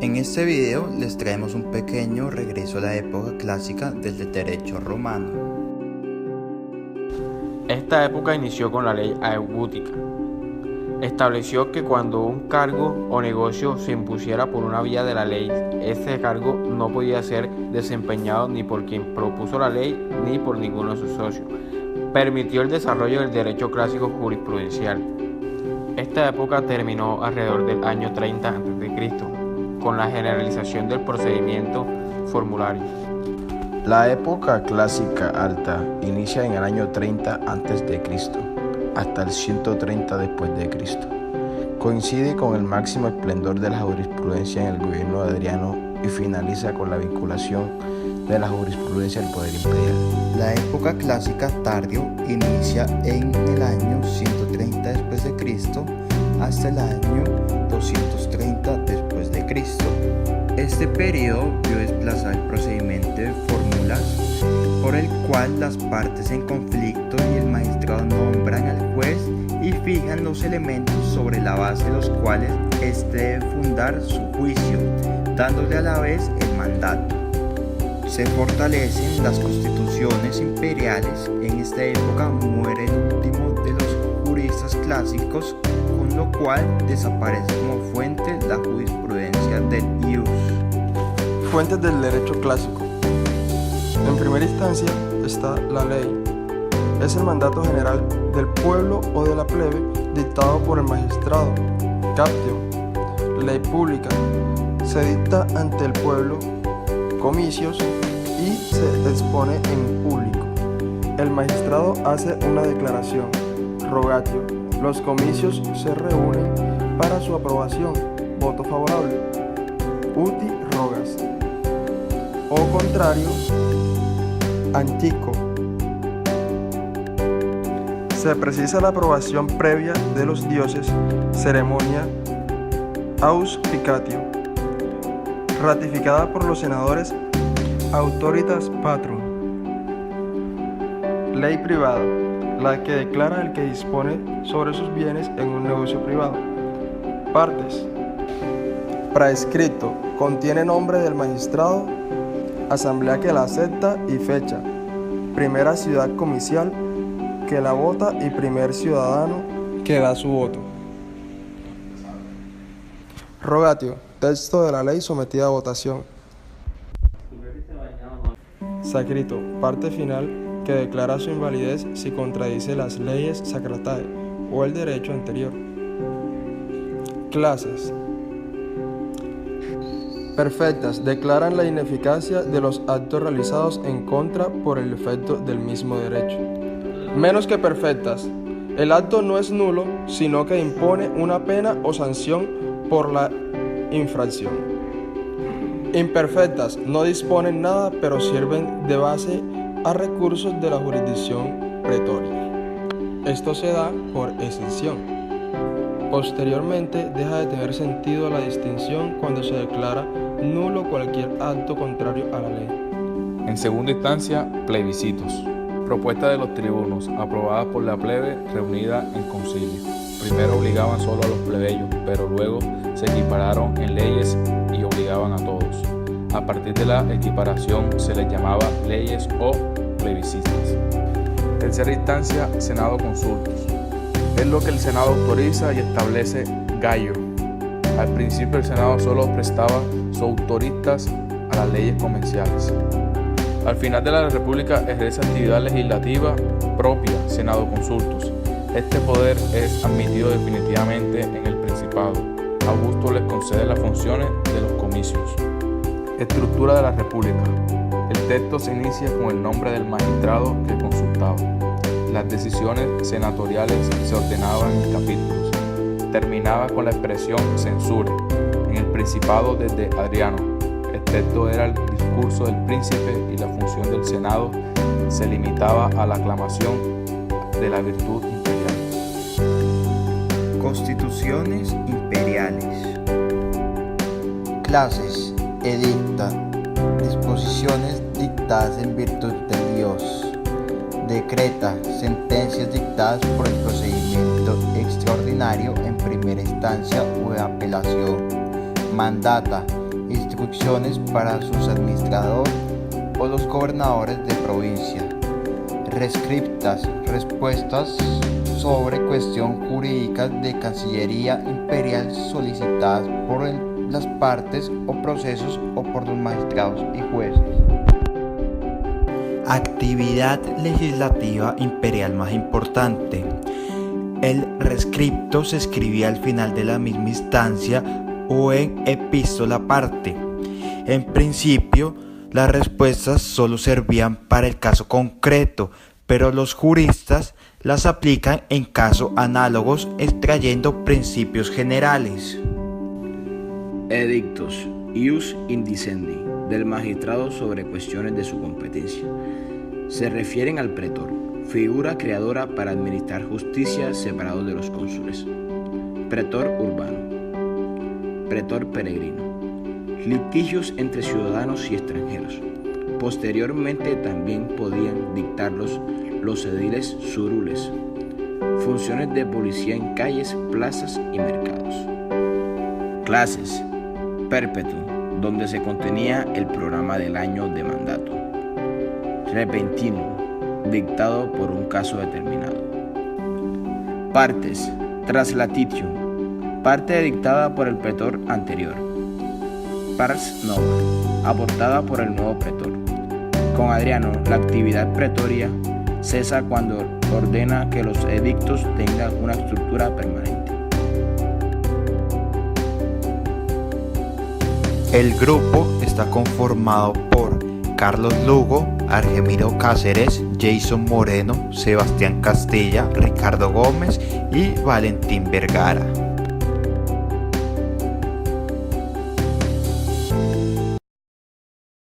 En este video les traemos un pequeño regreso a la época clásica del derecho romano. Esta época inició con la ley augútica. Estableció que cuando un cargo o negocio se impusiera por una vía de la ley, este cargo no podía ser desempeñado ni por quien propuso la ley ni por ninguno de sus socios. Permitió el desarrollo del derecho clásico jurisprudencial. Esta época terminó alrededor del año 30 a.C., con la generalización del procedimiento formulario. La época clásica alta inicia en el año 30 a.C. hasta el 130 después de Cristo. Coincide con el máximo esplendor de la jurisprudencia en el gobierno de Adriano y finaliza con la vinculación de la jurisprudencia al poder imperial. La época clásica tardío inicia en el año 130 después de Cristo hasta el año 230 después de Cristo. Este periodo vio desplazar el procedimiento de fórmulas por el cual las partes en conflicto y el magistrado nombran al juez y fijan los elementos sobre la base de los cuales éste debe fundar su juicio, dándole a la vez el mandato. Se fortalecen las constituciones imperiales. En esta época muere el último de los juristas clásicos, con lo cual desaparece como fuente la jurisprudencia del ius. Fuentes del derecho clásico. En primera instancia está la ley. Es el mandato general del pueblo o de la plebe dictado por el magistrado. Captio. Ley pública. Se dicta ante el pueblo, comicios, y se expone en público. El magistrado hace una declaración. Rogatio. Los comicios se reúnen para su aprobación. Voto favorable. Uti rogas. O contrario, antico. Se precisa la aprobación previa de los dioses. Ceremonia auspicatio. Ratificada por los senadores. Autoritas patrum. Ley privada. La que declara el que dispone sobre sus bienes en un negocio privado. Partes. Praescrito. Contiene nombre del magistrado, asamblea que la acepta y fecha. Primera ciudad comicial que la vota y primer ciudadano que da su voto. Rogatio. Texto de la ley sometida a votación. Sacrito. Parte final que declara su invalidez si contradice las leyes sacratae o el derecho anterior. Clases. Perfectas. Declaran la ineficacia de los actos realizados en contra por el efecto del mismo derecho. Menos que perfectas. El acto no es nulo, sino que impone una pena o sanción por la infracción. Imperfectas. No disponen nada, pero sirven de base a recursos de la jurisdicción pretoria. Esto se da por exención. Posteriormente deja de tener sentido la distinción cuando se declara nulo cualquier acto contrario a la ley. En segunda instancia, plebiscitos. Propuesta de los tribunos, aprobadas por la plebe reunida en concilio. Primero obligaban solo a los plebeyos, pero luego se equipararon en leyes y obligaban a todos. A partir de la equiparación se les llamaba leyes o plebiscitas. Tercera instancia, Senado consultus. Es lo que el Senado autoriza y establece gallo. Al principio el Senado solo prestaba sus autoristas a las leyes comerciales. Al final de la República ejerce actividad legislativa propia, Senado consultus. Este poder es admitido definitivamente en el Principado. Augusto les concede las funciones de los comicios. Estructura de la República. El texto se inicia con el nombre del magistrado que consultaba. Las decisiones senatoriales se ordenaban en capítulos. Terminaba con la expresión censure. En el Principado desde Adriano, el texto era el discurso del príncipe y la función del Senado se limitaba a la aclamación de la virtud imperial. Constituciones imperiales. Clases. Edicta. Disposiciones dictadas en virtud de Dios. Decreta. Sentencias dictadas por el procedimiento extraordinario en primera instancia o de apelación. Mandata. instrucciones para sus administradores o los gobernadores de provincia. Rescriptas, respuestas sobre cuestión jurídica de Cancillería Imperial solicitadas por las partes o procesos o por los magistrados y jueces. Actividad legislativa imperial más importante. El rescripto se escribía al final de la misma instancia o en epístola aparte. En principio, las respuestas solo servían para el caso concreto, pero los juristas las aplican en casos análogos extrayendo principios generales. Edictos, ius indicendi, del magistrado sobre cuestiones de su competencia. Se refieren al pretor, figura creadora para administrar justicia separado de los cónsules. Pretor urbano. Pretor peregrino. Litigios entre ciudadanos y extranjeros. Posteriormente también podían dictarlos los ediles surules. Funciones de policía en calles, plazas y mercados. Clases. Perpetuum, donde se contenía el programa del año de mandato. Repentinum, dictado por un caso determinado. Partes. Translatitium, parte dictada por el pretor anterior. Pars nova, aportada por el nuevo pretor. Con Adriano, la actividad pretoria cesa cuando ordena que los edictos tengan una estructura permanente. El grupo está conformado por Carlos Lugo, Argemiro Cáceres, Jason Moreno, Sebastián Castilla, Ricardo Gómez y Valentín Vergara.